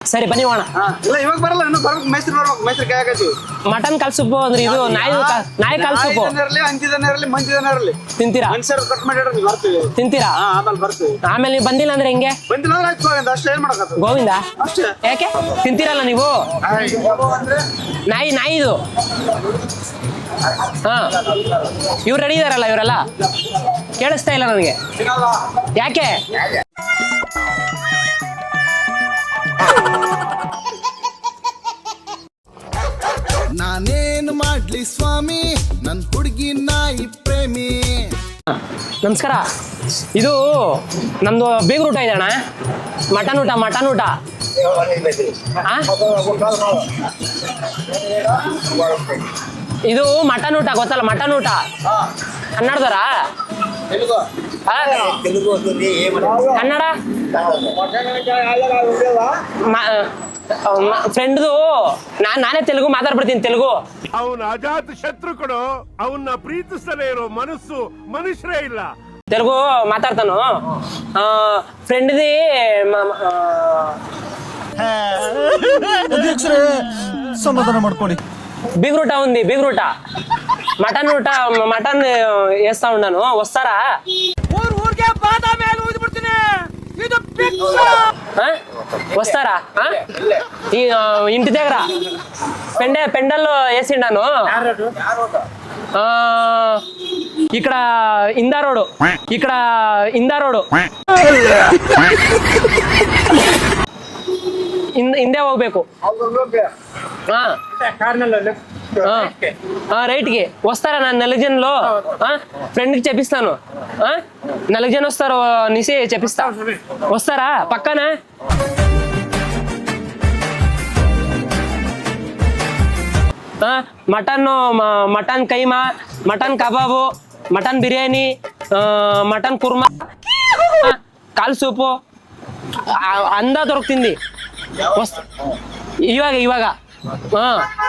ಸರಿ ಬನ್ನಿ ಹೋಣ. ಇಲ್ಲ ಇವಾಗ ಬರಲ್ಲ, ಇನ್ನು ಬರ್ಬೇಕು. ಮೇಸ್ತ್ರಿ ಬರ್ಬೇಕು, ಮೇಸ್ತ್ರಿ ಕೈ ಹಾಕತ್ತೀವಿ. ಮಟನ್ ಕಾಲ್ ಸೂಪು ಅಂದ್ರೆ ಇದು ನಾಯಿ ಕಾಲ್ ಸೂಪು. ಇರಲಿ, ಅಂತಿದನ ಇರಲಿ, ಮಂದಿದನ ಇರಲಿ. ತಿಂತೀರಾ? ಮನುಷ್ಯರು ಕಟ್ ಮಾಡಿಡ್ರಿ, ಬರ್ತೀವಿ. ತಿಂತೀರಾ? ಆಮೇಲೆ ಬರ್ತೀವಿ. ಆಮೇಲೆ ನೀವು ಬಂದಿಲ್ಲ ಅಂದ್ರೆ ಹೆಂಗೆ? ಬಂದಿಲ್ಲ ಅಂದ್ರೆ ಆಯ್ತು ಗೋವಿಂದ, ಅಷ್ಟೇ. ಏನ್ ಮಾಡಕತ್ತ ಗೋವಿಂದ ಅಷ್ಟೇ. ಯಾಕೆ ತಿಂತೀರಲ್ಲ ನೀವು? ನಾಯಿ ಇದು. ಹಾ, ಇವ್ರು ರೆಡಿ ಇದಾರಲ್ಲ, ಇವರೆಲ್ಲ ಕೇಳಿಸ್ತಾ ಇಲ್ಲ ನನಗೆ. ಯಾಕೆ? ನಾನೇನು ಮಾಡ್ಲಿ ಸ್ವಾಮಿ, ನನ್ ಹುಡುಗಿ ನಾಯಿ ಪ್ರೇಮಿ. ನಮಸ್ಕಾರ. ಇದು ನಮ್ದು ಬೀಗ್ರೂಟ ಇದೆ ಅಣ್ಣ. ಮಟನ್ ಊಟ ಇದು ಮಟನ್ ಊಟ ಗೊತ್ತಲ್ಲ? ಮಟನ್ ಊಟ ಕನ್ನಡದವರ? ಕನ್ನಡ ಫ್ರೆಂಡ್ದು. ನಾನೇ ತೆಲುಗು ಮಾತಾಡ್ಬಿಡ್ತೀನಿ. ತೆಲುಗು. ಅವನ ಅಜಾತ ಶತ್ರು ಕೊಡು. ಅವನ್ನ ಪ್ರೀತಿಸಲೇ ಇರೋ ಮನಸ್ಸು ಮನುಷ್ಯರೇ ಇಲ್ಲ. ತೆಲುಗು ಮಾತಾಡ್ತಾನು. ಫ್ರೆಂಡ್ದಿ ಸಮಾಧಾನ ಮಾಡ್ಕೊಳ್ಳಿ. బీగ్రూట ఉంది. బీగ్రూట మటన్ వేస్తా ఉన్నాను. వస్తారా? వస్తారా? ఈ ఇంటి దగ్గర పెండల్లో వేసిండాను. ఇక్కడ ఇందా రోడ్ ಹಿಂದೆ ಹೋಗ್ಬೇಕು. రైట్కి వస్తారా? నా నెలజన్లో ఫ్రెండ్కి చెప్పిస్తాను. నెలజన్ వస్తారు నిసి చెప్పిస్తా. వస్తారా పక్కన? Mutton keema, mutton kebab, mutton biryani, mutton kurma, కాల్ సూపు అందా దొరుకుతుంది. ఇవాగ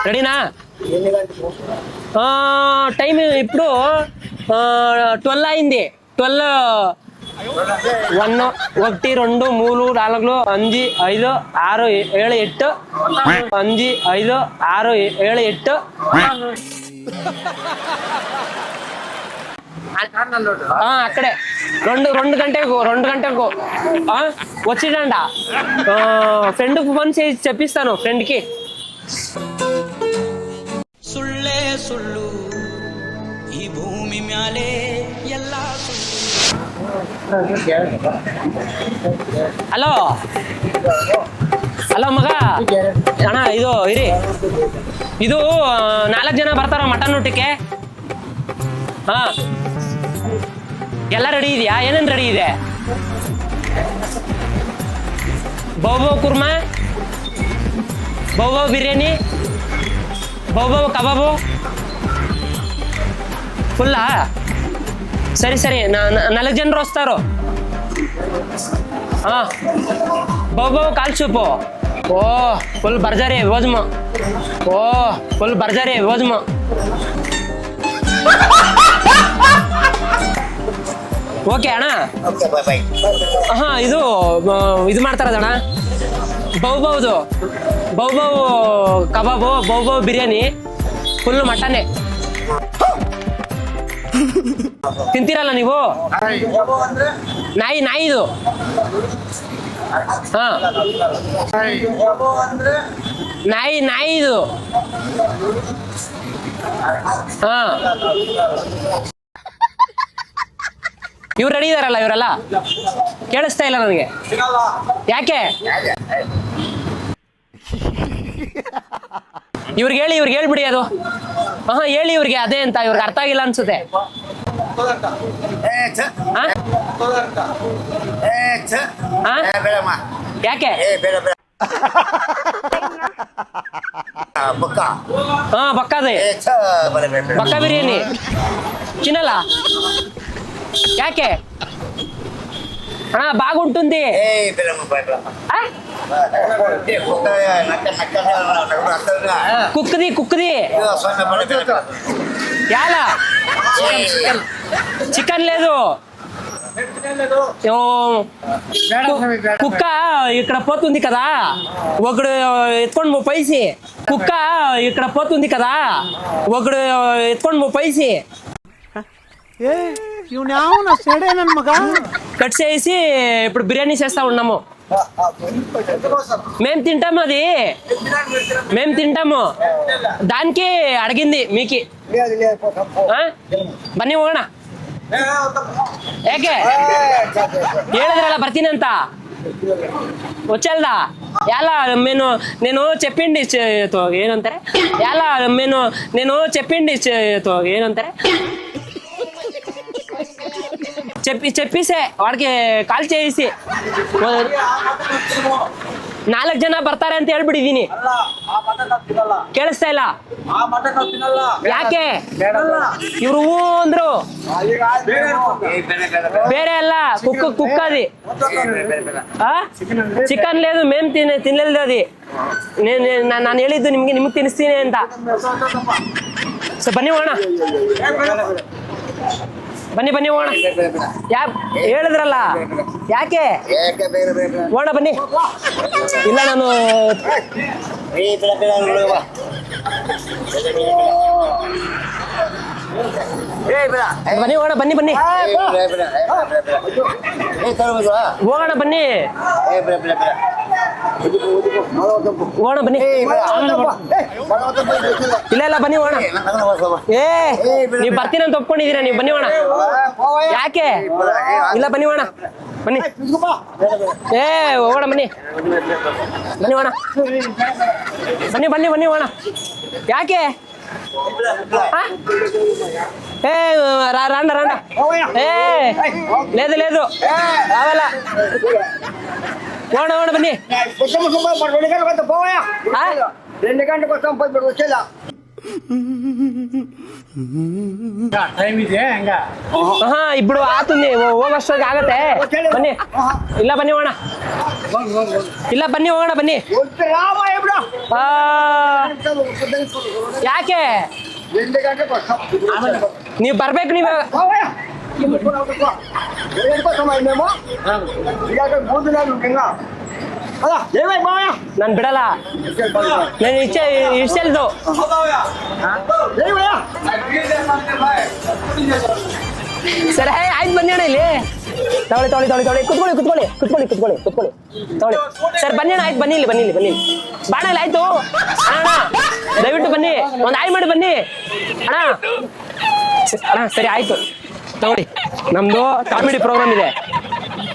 రెడీనా? టైం ఇప్పుడు 12 అయింది. 12, 1, 1, 2, 3, 4, 5, 5, 6, 7, 8, 5, 5, 6, 7, 8. అక్కడే 2 గంటకు వచ్చిండ. ఫ్రెండ్కి ఫోన్ చేసి చెప్పిస్తాను. ఫ్రెండ్కి ಸುಳ್ಳೇ ಸುಳ್ಳು ಈ ಭೂಮಿ ಮ್ಯಾಲೆ ಎಲ್ಲ ಹಲೋ ಮಗ ಅಣ್ಣ, ಇದು ಇರಿ. ಇದು 4 ಜನ ಬರ್ತಾರ ಮಟನ್ ಊಟಕ್ಕೆ. ಎಲ್ಲ ರೆಡಿ ಇದೆಯಾ? ಏನೇನು ರೆಡಿ ಇದೆ? ಬೌಬೌ ಕುರ್ಮಾ, ಬೌಬೌ ಬಿರಿಯಾನಿ, ಬೌಬೌ ಕಬಾಬು ಫುಲ್ಲಾ? సరే 4 ಜನರು వస్తారు. బౌబౌ కాల్ సూపు. ఫుల్ భర్జరీ భోజము. ಓಕೆ ಅಣ್ಣ. ಇದು ಮಾಡ್ತಾರದಣ್ಣ. ಬೌಬೌ ಕಬಾಬು, ಬೌಬೌ ಬಿರಿಯಾನಿ, ಫುಲ್ ಮಟನ್ನೇ. ತಿಂತೀರಲ್ಲ ನೀವು? ನಾಯಿ ಇದು. ನಾಯಿ ಇದು. ಇವ್ರು ರೆಡಿ ಇದಾರಲ್ಲ, ಇವರೆಲ್ಲ ಕೇಳಿಸ್ತಾ ಇಲ್ಲ ನನಗೆ. ಯಾಕೆ? ಇವ್ರಿಗೆ ಹೇಳ್ಬಿಡಿ ಅದು. ಹೇಳಿ ಇವ್ರಿಗೆ ಅದೇ ಅಂತ. ಇವ್ರಿಗೆ ಅರ್ಥ ಆಗಿಲ್ಲ ಅನ್ಸುತ್ತೆ. ಯಾಕೆ? బక్కది బక్క బిర్యానీ తినాలా? యాకే అన్నా? బాగుంటుంది. కుక్కది యాలా? చికెన్ లేదు. కుక్క ఇక్కడ పోతుంది కదా ఒకడు ఎత్తుకొని 30 పైసి కుక్క ఇక్కడ పోతుంది కదా ఒకడు ఎత్తుకొని 30 పైసి కట్ చేసి ఇప్పుడు బిర్యానీ చేస్తా ఉన్నాము. మేము తింటాము, అది మేము తింటాము. దానికి అడిగింది మీకి ಬನ್ನಿ ಹೋಗೋಣ. ಯಾಕೆ ಹೇಳಿದ್ರಲ್ಲ ಬರ್ತೀನಿ ಅಂತ వచ్చేదా ఎలా నేను చెప్పిండి ಏನಂತಾರೆ ఎలా నేను చెప్పిండి ಏನಂತಾರೆ చెప్పేసే వాడికి ಕಾಲ್ చేసి 4 ಜನ ಬರ್ತಾರೆ ಅಂತ ಹೇಳ್ಬಿಟ್ಟಿದೀನಿ. ಕೇಳಿಸ್ತಾ ಇಲ್ಲ ಯಾಕೆ? ಇವ್ರು ಹೂ ಅಂದ್ರು. ಬೇರೆ ಅಲ್ಲ, కుక్కది చికెన్ లేదు, మేము తినలేదు. అది ನಾನು ಹೇಳಿದ್ದು ನಿಮ್ಗೆ ತಿನ್ನಿಸ್ತೀನಿ ಅಂತ. ಸೊ ಬನ್ನಿ ಹೋಗೋಣ, ಬನ್ನಿ ಹೋಗೋಣ. ಹೇಳಿದ್ರಲ್ಲ ಯಾಕೆ ಹೋಗೋಣ ಬನ್ನಿ. ಇಲ್ಲ ನಾನು ಬನ್ನಿ ಹೋಗೋಣ, ಬನ್ನಿ ಹೋಗೋಣ, ಬನ್ನಿ ಹೋಗೋಣ ಬನ್ನಿ. ಇಲ್ಲ ಬನ್ನಿ ಹೋಗೋಣ. ನೀವು ಬರ್ತೀನಿ ಅಂತ ಒಪ್ಕೊಂಡಿದ್ದೀರಾ, ನೀವು ಬನ್ನಿ ಹೋಗೋಣ. ಯಾಕೆ ಇಲ್ಲ ಬನ್ನಿ ಹೋಗೋಣ, ಬನ್ನಿ ಹೋಗೋಣ, ಬನ್ನಿ ಹೋಗೋಣ, ಬನ್ನಿ ಹೋಗೋಣ. ಯಾಕೆ రాండా లేదు రావాలా ఓడ బన్నీ 2 గంటలకు వస్తాం, పోయి వచ్చేలా ఇప్పుడు ఆతుంది ಹೋಗೋಷ್ಟೊತ್ತಿಗೆ ಆಗತ್ತೆ. ಬನ್ನಿ ಇಲ್ಲ ಬನ್ನಿ ಹೋಗೋಣ, ಇಲ್ಲ ಬನ್ನಿ ಹೋಗೋಣ, ಬನ್ನಿ. ಯಾಕೆ ನೀವು ಬರ್ಬೇಕು, ನೀವು ನಾನು ಬಿಡಲ್ಲ, ನಾನು ಇಷ್ಟೆಲ್ದು. ಸರಿ ಆಯ್ತು, ಬನ್ನಿ ಅಣ್ಣ. ಇಲ್ಲಿ ತೊಗೊಳ್ಳಿ ಕುತ್ಕೊಳ್ಳಿ ತೊಗೊಳ್ಳಿ. ಸರ್ ಬನ್ನಿ ಅಣ್ಣ, ಆಯ್ತು ಬನ್ನಿ, ಇಲ್ಲಿ ಬನ್ನಿ ಬಾಣ. ಇಲ್ಲ ಆಯ್ತು ಅಣ್ಣ, ದಯವಿಟ್ಟು ಬನ್ನಿ, ಒಂದು ಆಯ್ ಮಾಡಿ ಬನ್ನಿ ಅಣ್ಣ. ಸರಿ ಆಯ್ತು ತಗೊಳ್ಳಿ. ನಮ್ದು ಕಾಮಿಡಿ ಪ್ರೋಗ್ರಾಮ್ ಇದೆ,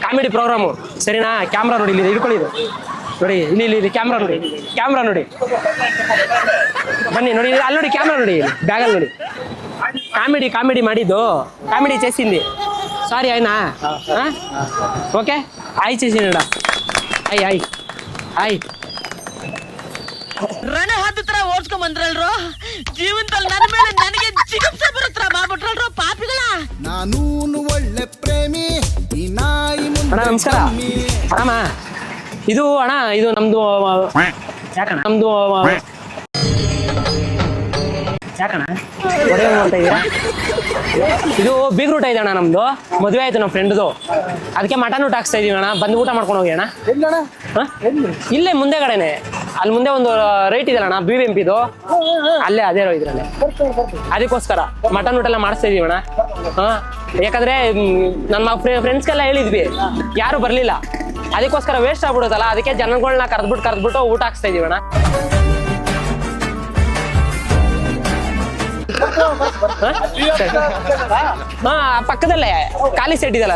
ಕಾಮಿಡಿ ಪ್ರೋಗ್ರಾಮು, ಸರಿನಾ? ಕ್ಯಾಮ್ರಾ ನೋಡಿ, ಇಲ್ಲಿ ಇಟ್ಕೊಳ್ಳಿ. ಇದು ನೋಡಿ, ಇಲ್ಲಿ ಕ್ಯಾಮ್ರಾ ನೋಡಿ ಬನ್ನಿ. ನೋಡಿ ಅಲ್ಲಿ ನೋಡಿ, ಕ್ಯಾಮ್ರಾ ನೋಡಿ, ಬ್ಯಾಗಲ್ಲಿ ನೋಡಿ. కామెడీ ಮಾಡಿದ್ದು, కామెడీ చేసింది. సారీ అయినా ఓకే ಆಯ್ చేసినాడా? ಆಯ್ ರಣ ಹತ್ರ ಓಡ್ಸ್ಕೊಂಡ್ ಬಂದ್ರಲ್ರೋ, ಜೀವನದಲ್ಲಿ ನನ್ನ ಮೇಲೆ ನನಗೆ ಚಿಕಿತ್ಸೆ ಬರುತ್ತರ ಮಾಡ್ಬಿಟ್ರಲ್ರೋ ಪಾಪಿಗಳ. ನಾನು ಒಳ್ಳೆ ಪ್ರೇಮಿ, ಈ ನಾಯಿ ಅಣ್ಣ ನಮಸ್ಕಾರ. ಆರಾಮ? ಇದು ಅಣ್ಣ, ಇದು ನಮ್ದು ಯಾಕಣ್ಣ, ನಮ್ದು ಯಾಕಣ್ಣ ಹೊಡೆಯ ಮಾಡ್ತಾ ಇದ್ದೀರಾ? ಇದು ಬೀಗ್ ರೂಟ ಇದೆ ಅಣ್ಣ, ನಮ್ದು ಮದುವೆ ಆಯ್ತು ನಮ್ಮ ಫ್ರೆಂಡ್ದು, ಅದಕ್ಕೆ ಮಟನ್ ಊಟ ಹಾಕ್ಸ್ತಾ ಇದೀವಿ ಅಣ್ಣ. ಬಂದು ಊಟ ಮಾಡ್ಕೊಂಡು ಹೋಗಿ ಅಣ್ಣ. ಇಲ್ಲೇ ಮುಂದೆ ಕಡೆನೆ, ಅಲ್ಲಿ ಮುಂದೆ ಒಂದು ರೈಟ್ ಇದೆಯಲ್ಲ ಅಣ್ಣ, BBMPದು, ಅಲ್ಲೇ ಅದೇ ಇದ್ರಲ್ಲೇ. ಅದಕ್ಕೋಸ್ಕರ ಮಟನ್ ಊಟ ಎಲ್ಲ ಮಾಡಿಸ್ತಾ ಇದೀವಿ ಅಣ್ಣ. ಯಾಕಂದ್ರೆ ನನ್ನ ಫ್ರೆಂಡ್ಸ್ಗೆಲ್ಲ ಹೇಳಿದ್ವಿ, ಯಾರು ಬರ್ಲಿಲ್ಲ. ಅದಕ್ಕೋಸ್ಕರ ವೇಸ್ಟ್ ಆಗ್ಬಿಡುತ್ತಲ್ಲ, ಅದಕ್ಕೆ ಜನಗಳನ್ನ ಕರೆದ್ಬಿಟ್ಟು ಊಟ ಹಾಕ್ಸ್ತಾ ಇದೀವಿ ಅಣ್ಣ. ಪಕ್ಕದಲ್ಲೇ ಖಾಲಿ ಸೆಟ್ ಇದಲ್ಲ,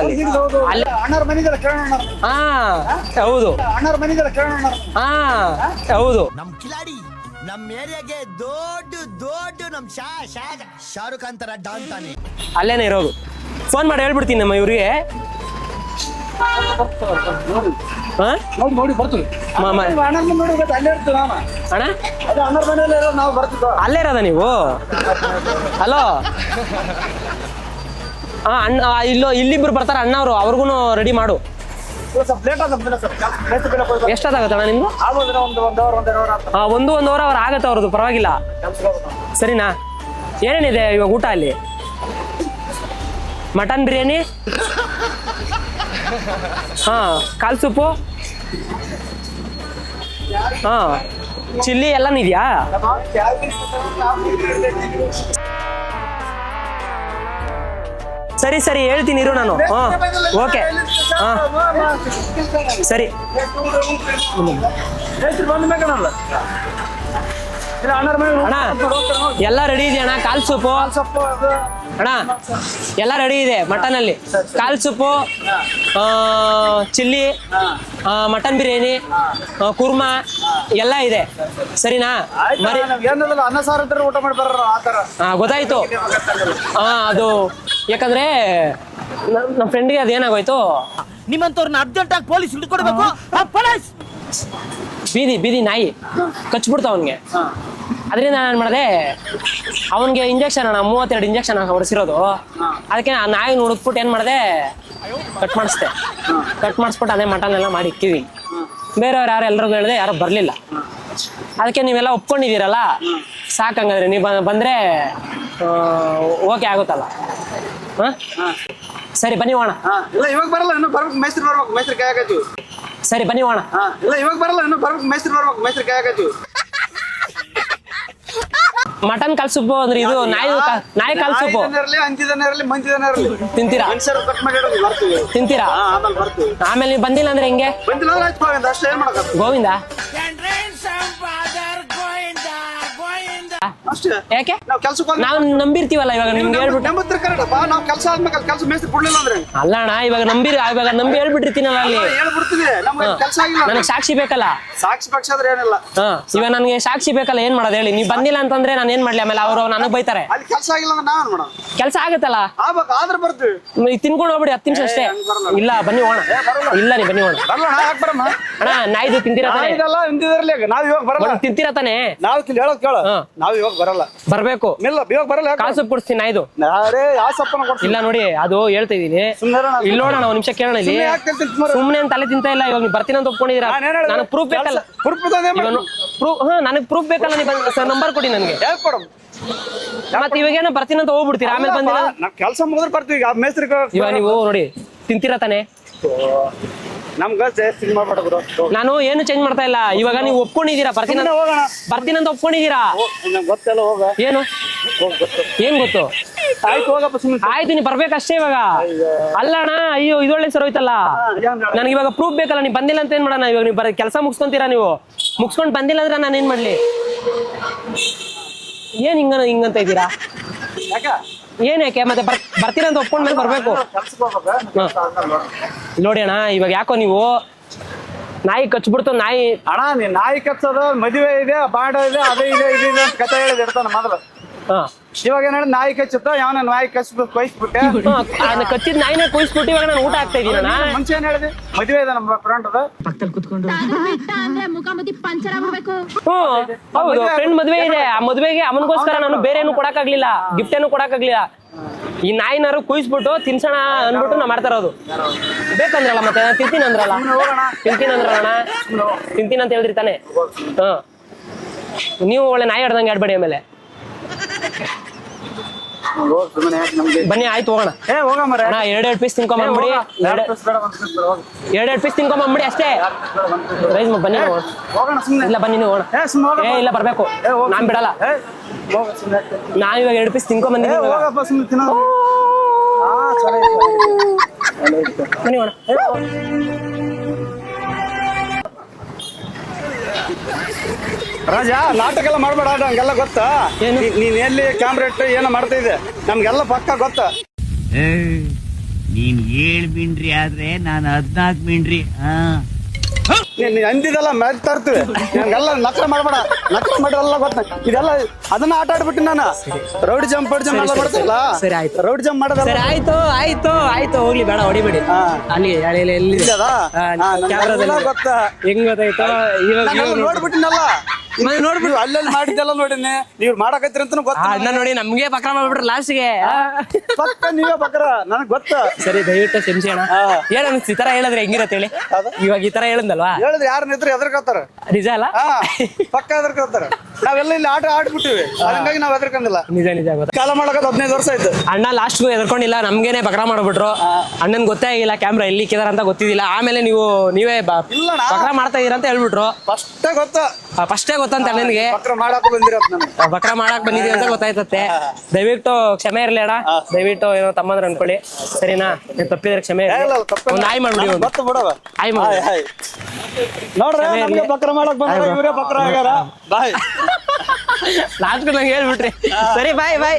ಅಲ್ಲಿ ಹಾ ಹೌದು, ಹೌದು. ನಮ್ ಕಿಲಾಡಿ ನಮ್ ಏರಿಯಾಗೆ ದೊಡ್ಡ ನಮ್ ಶಾರುಖ್ ಖಾನ್ ತರ ಡಾನ್ ತಾನೆ, ಅಲ್ಲೇನೆ ಇರೋದು. ಫೋನ್ ಮಾಡಿ ಹೇಳ್ಬಿಡ್ತೀನಿ ನಮ್ಮ ಇವ್ರಿಗೆ. ನೋಡಿ ಬರ್ತೀವಿ ಅಣ್ಣ, ನಾವು ಬರ್ತೀವಿ. ಅಲ್ಲೇ ಇರೋದ ನೀವು? ಹಲೋ ಅಣ್ಣ, ಇಲ್ಲಿಬ್ರು ಬರ್ತಾರ ಅಣ್ಣವ್ರು, ಅವ್ರಿಗೂ ರೆಡಿ ಮಾಡು. ಎಷ್ಟಾಗತ್ತೆ ಅಣ್ಣ ನಿಮ್ದು? 1 ಅವರ್ ಆಗತ್ತೆ ಅವ್ರದ್ದು, ಪರವಾಗಿಲ್ಲ. ಸರಿನಾ? ಏನೇನಿದೆ ಇವಾಗ ಊಟ ಅಲ್ಲಿ? ಮಟನ್ ಬಿರಿಯಾನಿ, ಹಾ ಕಾಲ್ ಸೂಪು, ಹಾ ಚಿಲ್ಲಿ ಎಲ್ಲಾನು ಇದೆಯಾ? ಸರಿ ಸರಿ ಹೇಳ್ತೀನಿ ಇರು ನಾನು. ಹಾ ಓಕೆ, ಹಾ ಸರಿ. ಅಣ್ಣ ಎಲ್ಲ ರೆಡಿ ಇದೆ ಅಣ್ಣ. ಕಾಲ್ ಸೂಪು ಅಣ್ಣ ಎಲ್ಲ ರೆಡಿ ಇದೆ. ಮಟನಲ್ಲಿ ಕಾಲ್ soup, chilli, mutton biryani, kurma ಎಲ್ಲ ಇದೆ. ಸರಿನಾ? ಮರಿ ಅನ್ನ ಸಾರು ಇದ್ರೆ ಊಟ ಮಾಡಿ ಬರ ಆತರ. ಗೊತ್ತಾಯ್ತು. ಅದು ಯಾಕಂದ್ರೆ ನಮ್ಮ ಫ್ರೆಂಡ್ಗೆ ಅದೇನಾಗೋಯ್ತು, ನಿಮ್ಮಂತವ್ರನ್ನ ಅರ್ಜೆಂಟ್ ಆಗಿ ಪೊಲೀಸ್ ಹಿಡ್ಕೊಡ್ಬೇಕು. ಪೊಲೀಸ್ ಬೀದಿ ನಾಯಿ ಕಚ್ಬಿಡ್ತು ಅವನ್ಗೆ. ಅದರಿಂದ ನಾನು ಮಾಡಿದೆ, ಅವನಿಗೆ ಇಂಜೆಕ್ಷನ್ ಅಣ್ಣ 32 ಇಂಜೆಕ್ಷನ್ ಹೊಡಿಸಿರೋದು. ಅದಕ್ಕೆ ಆ ನಾಯಿ ಹುಡುಕ್ಬಿಟ್ಟು ಏನು ಮಾಡಿದೆ, ಕಟ್ ಮಾಡಿಸ್ಬಿಟ್ಟು ಅದೇ ಮಟನ್ ಎಲ್ಲ ಮಾಡಿ ಇಕ್ಕಿವಿ. ಬೇರೆಯವ್ರು ಯಾರು ಎಲ್ರಿಗೂ ಹೇಳಿದೆ, ಯಾರು ಬರಲಿಲ್ಲ. ಅದಕ್ಕೆ ನೀವೆಲ್ಲ ಒಪ್ಕೊಂಡಿದ್ದೀರಲ್ಲ, ಸಾಕಂಗಾದ್ರೆ ನೀವು ಬಂದರೆ ಓಕೆ ಆಗುತ್ತಲ್ಲ. ಹಾಂ ಸರಿ ಬನ್ನಿ ಹೋಣ. ಇಲ್ಲ ಇವಾಗ ಬರಲ್ಲ, ಇನ್ನು ಬರ್ಬೇಕು. ಮೇಸ್ತ್ರಿ ಬರ್ಬೇಕು, ಮೇಸ್ತ್ರಿ ಕೈ ಹಾಕತ್ತೀವಿ. ಸರಿ ಬನ್ನಿ ಹೋಣ. ಇಲ್ಲ ಇವಾಗ ಬರಲ್ಲ, ಇನ್ನು ಬರ್ಬೇಕು. ಮೇಸ್ತ್ರಿ ಬರ್ಬೇಕು, ಮೇಸ್ತ್ರಿ ಕೈ ಹಾಕತ್ತೀವಿ. ಮಟನ್ ಕಾಲ್ ಸೂಪು ಅಂದ್ರೆ ಇದು ನಾಯಿ ಕಾಲ್ ಸೂಪು ಅಂತಿದನೇ ಇರಲಿ ಮಂದಿದನೇ ಇರಲಿ ತಿಂತೀರಾ? ಮನುಷ್ಯರು ಕಟ್ ಮಾಡಿ ಬರ್ತೀವಿ. ತಿಂತೀರಾ? ಆಮೇಲೆ ಬರ್ತೀವಿ. ಆಮೇಲೆ ನೀವು ಬಂದಿಲ್ಲ ಅಂದ್ರೆ ಹೆಂಗೆ? ಬಂದಿಲ್ಲ ಅಂದ್ರೆ ಆಯ್ತು ಗೋವಿಂದ, ಅಷ್ಟೇ. ಏನ್ ಮಾಡಕ ಗೋವಿಂದ ಅಷ್ಟೇ. ಯಾಕೆ? ನಾವು ಕೆಲ್ಸಕ್ಕೆ ನಾವು ನಂಬಿರ್ತೀವಲ್ಲ ಇವಾಗ ನಿಮ್ಗೆ ಹೇಳ್ಬಿಟ್ಟು. ನಂಬುತ್ತರ ಕರೆಕ್ಟಪ್ಪ. ನಾವು ಕೆಲಸ ಆದ್ಮೇಲೆ ಕೆಲಸ ಮೇಸ್ತ್ರಿ ಕೊಡ್ಲಿಲ್ಲ ಅಂದ್ರೆ ಅಲ್ಲ ಅಣ್ಣ, ಇವಾಗ ನಂಬಿ ಹೇಳ್ಬಿಟ್ಟಿರ್ತೀನಲ್ಲ ಅಲ್ಲಿ. ಹೇಳ್ಬಿಡ್ತೀವಿ, ನಮ್ಗೆ ಕೆಲಸ ಆಗಿಲ್ಲ. ನನಗೆ ಸಾಕ್ಷಿ ಬೇಕಲ್ಲ. ಸಾಕ್ಷಿ ಪಕ್ಷ ಆದ್ರೆ ಏನಿಲ್ಲ. ಇವಾಗ ನನಗೆ ಸಾಕ್ಷಿ ಬೇಕಲ್ಲ. ಏನ್ ಮಾಡೋದು ಹೇಳಿ? ನೀವು ಬಂದಿಲ್ಲ ಅಂತಂದ್ರೆ ನಾನು ಏನ್ ಮಾಡ್ಲಿ? ಆಮೇಲೆ ಅವರು ನನಗೆ ಬೈತಾರೆ. ಅಲ್ಲಿ ಕೆಲಸ ಆಗಿಲ್ಲ ಅಂದ್ರೆ ನಾವೇನ್ ಮಾಡೋಣ? ಕೆಲಸ ಆಗತ್ತಲ್ಲ, ಆಗ್ಬೇಕು. ಆದ್ರೆ ಬರ್ತೀವಿ. ತಿನ್ಕೊಂಡು ಹೋಗ್ಬಿಡಿ 10 ನಿಮಿಷ ಅಷ್ಟೇ. ಇಲ್ಲ ಬನ್ನಿ ಹೋಣ. ಇಲ್ಲ ನೀ ಬನ್ನಿ ಹೋಣ. ಬರಲ್ಲ, ಯಾಕೆ ಬರಮ್ಮ? ಅಣ್ಣ ನಾಯ್ದು ತಿಂತೀರಾ ತಾನೆ? ಇದೆಲ್ಲ ಹಿಂದಿರಲಿ. ನಾವ್ ಇವಾಗ ಬರಲ್ಲ. ತಿಂತೀರಾ ತಾನೆ? ನಾವು ಹೇಳೋದ್ ಕೇಳ. ನಾವ್ ಇವಾಗ ಬರಲ್ಲ. ಬರ್ಬೇಕು. ಇಲ್ಲ ಇವಾಗ ಬರಲ್ಲ. ಕಾಲ್ ಸೊಪ್ಪು ಕೊಡ್ತೀನಿ ನಾಯ್ದು. ಯಾವ ಸಪ್ಪನ ಕೊಡ್ತೀನಿ? ಇಲ್ಲ ನೋಡಿ, ಅದು ಹೇಳ್ತಾ ಇದೀನಿ. ಇಲ್ಲ ನೋಡೋಣ, ಒಂದ್ ನಿಮಿಷ ಕೇಳೋಣ ಇಲ್ಲಿ. ಸುಮ್ನೆ ತಲೆ ತಿಂತ ಇಲ್ಲ. ಇವಾಗ ನೀವು ಬರ್ತೀನಿ ಅಂತ ಒಪ್ಕೊಂಡಿದ್ದೀರಾ. ನನಗೆ ಪ್ರೂಫ್ ಬೇಕಲ್ಲ. ನನಗೆ ಪ್ರೂಫ್ ಬೇಕಲ್ಲ. ನೀವು ನಂಬರ್ ಕೊಡಿ ನನಗೆ. ಮತ್ತೆ ಇವಾಗೇನೋ ಬರ್ತೀನಿ ಅಂತ ಹೋಗ್ಬಿಡ್ತೀರಾ, ಆಮೇಲೆ ಬಂದಿಲ್ಲ. ನಾವ್ ಕೆಲಸ ಮುಗಿದ್ರೆ ಬರ್ತೀವಿ. ಮೇಸ್ತ್ರಿ ಇವಾಗ ನೀವು ನೋಡಿ ತಿಂತೀರಾ ತಾನೆ? ನಮ್ಗ ಚೇಂಜ್ ಮಾಡ್ಬಿಡ. ನಾನು ಏನು ಚೇಂಜ್ ಮಾಡ್ತಾ ಇಲ್ಲ. ಇವಾಗ ನೀವು ಒಪ್ಕೊಂಡಿದ್ದೀರಾ, ಬರ್ತೀನಿ ಅಂತ ಒಪ್ಕೊಂಡಿದ್ದೀರಾ. ಗೊತ್ತಲ್ಲ, ಹೋಗ. ಏನು ಏನ್ ಗೊತ್ತು? ಆಯ್ತು ಹೋಗಪ್ಪ, ಸುಮ್ಮನೆ ಆಯ್ತು ನೀ ಬರ್ಬೇಕಷ್ಟೇ ಇವಾಗ. ಅಲ್ಲ ಅಣ್ಣ, ಅಯ್ಯೋ ಇದೊಳ್ಳೆ ಸರ್ ಹೋಯ್ತಲ್ಲ. ನನಗೆ ಇವಾಗ ಪ್ರೂಫ್ ಬೇಕಲ್ಲ. ನೀವು ಬಂದಿಲ್ಲ ಅಂತ ಏನ್ ಮಾಡೋಣ? ಇವಾಗ ನೀವು ಕೆಲಸ ಮುಗಿಸ್ಕೊಂತೀರಾ. ನೀವು ಮುಗಿಸ್ಕೊಂಡು ಬಂದಿಲ್ಲ ಅಂದ್ರೆ ನಾನು ಏನ್ ಮಾಡ್ಲಿ? ಏನ್ ಹಿಂಗಂತ ಇದ್ದೀರಾ? ಏನ್ ಯಾಕೆ? ಮತ್ತೆ ಬರ್ತೀರ ಅಂತ ಒಪ್ಕೊಂಡ್ಮೇಲೆ ಬರ್ಬೇಕು. ನೋಡಿ ಅಣ್ಣ, ಇವಾಗ ಯಾಕೋ ನೀವು ನಾಯಿ ಕಚ್ಬಿಡ್ತು. ನಾಯಿ ಅಣ್ಣ, ನೀನ್ ನಾಯಿ ಕಚ್ಚೋದು ಮದುವೆ ಇದೆ, ಬಾಂಡ ಇದೆ, ಅದೇ ಇದೆ, ಇದೆ ಅಂತ ಕಥೆ ಹೇಳಿದ್ ಇರ್ತಾನ ಮೊದಲು. ಇವಾಗ ಏನ್ ಹೇಳಿ, ನಾಯಿ ಕಚ್ಚುತ್ತ ಯಾವನ ನಾಯಿ ಕೊಯ್ಸ್ಬಿಟ್ಟೆ. ಕಚ್ಚಿದ ನಾಯಿನ ಕೊಯ್ಸ್ಬಿಟ್ಟು ಇವಾಗ ನಾನು ಊಟ ಆಗ್ತಾ ಇದೀನಿ. ಮುಂಚೆ ಏನ್ ಹೇಳಿದೆ? ಮದುವೆ ಇದೆ ನಮ್ಮ ಫ್ರೆಂಡ್ ಅದ. ಹೌದು, ಫ್ರೆಂಡ್ ಮದ್ವೆ ಇದೆ. ಆ ಮದ್ವೆಗೆ ಅವನಿಗೋಸ್ಕರ ನಾನು ಬೇರೆ ಏನು ಕೊಡಕ್ಕಾಗ್ಲಿಲ್ಲ, ಗಿಫ್ಟ್ ಏನು ಕೊಡಕ್ಕಾಗ್ಲಿಲ್ಲ. ಈ ನಾಯಿನಾರು ಕುಯ್ಸ್ಬಿಟ್ಟು ತಿನ್ಸೋಣ ಅನ್ಬಿಟ್ಟು ನಾ ಮಾಡ್ತಾ ಇರೋದು. ಬೇಕಂದ್ರಲ್ಲ, ಮತ್ತೆ ನಾನು ತಿಂತೀನಿ ಅಂದ್ರಲ್ಲ ತಿಂತೀನಿ ಅಂತ ಹೇಳಿದ್ರಿ ತಾನೆ? ನೀವು ಒಳ್ಳೆ ನಾಯಿ ಆಡ್ದಂಗೆ ಆಡ್ಬೇಡಿ. ಆಮೇಲೆ ಬನ್ನಿ, ಆಯ್ತು ಹೋಗೋಣ. ಅಣ್ಣ 2 ಪೀಸ್ ತಿನ್ಕೊಂಬಂದ್ಬಿಡಿ. 2 ಪೀಸ್ ತಿನ್ಕೊಂಬಂದ್ಬಿಡಿ ಅಷ್ಟೇ. ಬನ್ನಿ ಇಲ್ಲ, ಬನ್ನಿ ನೀವು ಹೋಗೋಣ. ಇಲ್ಲ ಬರ್ಬೇಕು, ನಾನ್ ಬಿಡಲ್ಲ. ನಾನ್ ಇವಾಗ 2 ಪೀಸ್ ತಿನ್ಕೊಂಬಂದಿನಿ. ಬನ್ನಿ ಹೋಗೋಣ. ರಾಜ, ನಾಟಕ ಎಲ್ಲ ಮಾಡ್ಬೇಡ. ನಮ್ಗೆಲ್ಲ ಗೊತ್ತಾ ನೀನ್ ಎಲ್ಲಿ ಕ್ಯಾಮ್ರಾ ಇಟ್ಟು ಏನೋ ಮಾಡ್ತಾ ಇದೆ. ನಮ್ಗೆಲ್ಲ ಪಕ್ಕ ಗೊತ್ತ. ನೀನ್ 7 ಮಿಂಡ್ರಿ ಆದ್ರೆ ನಾನು 14 ಮಿಂಡ್ರಿ. ನೀನ್ ಅಂದಿದೆಲ್ಲ ಮೆರ್ತಾ ಇರ್ತೀವಿ. ನಮ್ಗೆಲ್ಲ ನಕಲ ಮಾಡ್ಬೇಡ. ನಕಲ ಮಾಡಿರಲ್ಲ ಗೊತ್ತ. ಇದೆಲ್ಲ ಅದನ್ನ ಆಟ ಆಡ್ಬಿಟ್ಟು ನಾನು ರೌಡಿ ಜಂಪ್ ಎಲ್ಲ ಮಾಡ್ತಿಲ್ಲ. ಸರಿ ಆಯ್ತು, ರೌಡಿ ಜಂಪ್ ಮಾಡೋದಲ್ಲ. ಸರಿ ಆಯ್ತು ಆಯ್ತು ಆಯ್ತು, ಹೋಗ್ಲಿ, ಬೇಡ ಹೊಡಿಬೇಡಿ. ಅಲ್ಲಿ ಗೊತ್ತ ಹೆಂಗ್ ಗೊತ್ತಾಯ್ತು? ಇವಾಗ ನೋಡ್ಬಿಟ್ಟಿನಲ್ಲ, ನೋಡ್ಬಿಟ್ಟು ಅಲ್ಲೆಲ್ಲಿ ಮಾಡಿದ್ದೆಲ್ಲ ನೋಡಿನಿ. ನೀವ್ ಮಾಡಕತ್ರಿ ಅಂತ ಗೊತ್ತ. ಅಣ್ಣ ನೋಡಿ, ನಮ್ಗೆ ಪಕ್ಕ ಮಾಡ್ಬಿಟ್ರೆ ಲಾಸ್ಟ್ಗೆ. ಪಕ್ಕ ನೀವೇ ಬಕ್ರ, ನನಗ್ ಗೊತ್ತ. ಸರಿ, ದಯವಿಟ್ಟು ಕ್ಷಮಿಸಿ ಅಣ್ಣ. ಏನ್ ಈ ತರ ಹೇಳಿದ್ರೆ ಹೆಂಗಿರತ್ತೆ ಹೇಳಿ? ಇವಾಗ ಈ ತರ ಹೇಳಿದ್ನಲ್ವಾ, ಹೇಳಿದ್ರೆ ಯಾರನ್ನ ಇದ್ರೆ ಎದ್ರಕತ್ತಾರ. ನಿಜ ಅಲ್ಲ? ಪಕ್ಕ ಎದ್ರಕತ್ತಾರ. ನಾವೆಲ್ಲ ಇಲ್ಲಿ ಆಟ ಆಡ್ಬಿಟ್ಟಿವಿ ಹಂಗಾಗಿ ನಾವ್ ಹೆದರ್ಕಂದಿಲ್ಲ. ನಿಜ ನಿಜ ಗೊತ್ತ. ಕಾಲ ಮಾಡೋದು 15 ವರ್ಷ ಆಯ್ತು. ಅಣ್ಣ ಲಾಸ್ಟ್ಗೂ ಎದ್ಕೊಂಡಿಲ್ಲ, ನಮ್ಗೇನೆ ಬಕ್ರಾ ಮಾಡ್ಬಿಟ್ರು. ಅಣ್ಣನ್ ಗೊತ್ತೇ ಆಗಿಲ್ಲ ಕ್ಯಾಮ್ರಾ ಎಲ್ಲಿ ಇಕ್ಕಿದಾರ ಅಂತ ಗೊತ್ತಿದ್ದಿಲ್ಲ. ಆಮೇಲೆ ನೀವೇ ಇಲ್ಲಣ್ಣ. ಬಕ್ರಾ ಮಾಡ್ತಾ ಇದೀರ ಅಂತ ಹೇಳ್ಬಿಟ್ರು. ಫಸ್ಟೇ ಗೊತ್ತಾ ಫಸ್ಟೇ ಗೊತ್ತಂತ ಅಣ್ಣನ್ಗೆ ಬಕ್ರ ಮಾಡಾಕ ಬಂದಿರತ್ ನಾನು. ಬಕ್ರಾ ಮಾಡಕ್ ಬಂದಿದೀವಿ ಅಂತ ಗೊತ್ತಾಯ್ತತ್ತೆ. ದಯವಿಟ್ಟು ಕ್ಷಮೆ ಇರ್ಲಿ ಅಣ್ಣ, ದಯವಿಟ್ಟು ಏನೋ ತಮ್ಮಂದ್ರೆ ಅನ್ಕೊಳ್ಳಿ, ಸರಿನಾ? ನೀವ್ ತಪ್ಪಿದ್ರೆ ಕ್ಷಮೆ ಇರ್ಲಿ. ಇಲ್ಲ, ತಪ್ಪೇನಿಲ್ಲ. ಒಂದು ಆಯ್ ಮಾಡ್ಬಿಡಿ, ಒಂದು ಗೊತ್ತು ಬಿಡವ. ಆಯ್ ಮಾಡಿ. ಹಾಯ್. ನೋಡ್ರಿ ಕ್ಷಮೆ ನಮ್ಗೆ ಇರ್ಲಿ. ಬಕ್ರ ಮಾಡಕ್ ಬಂದ್ರೆ ಇವರೇ ಬಕ್ರ ಆಗ್ಯಾರ. ಬಾಯ್. ಲಾಸ್ಟ್ ನಂಗೆ ಹೇಳ್ಬಿಟ್ರಿ. ಸರಿ ಬಾಯ್ ಬಾಯ್.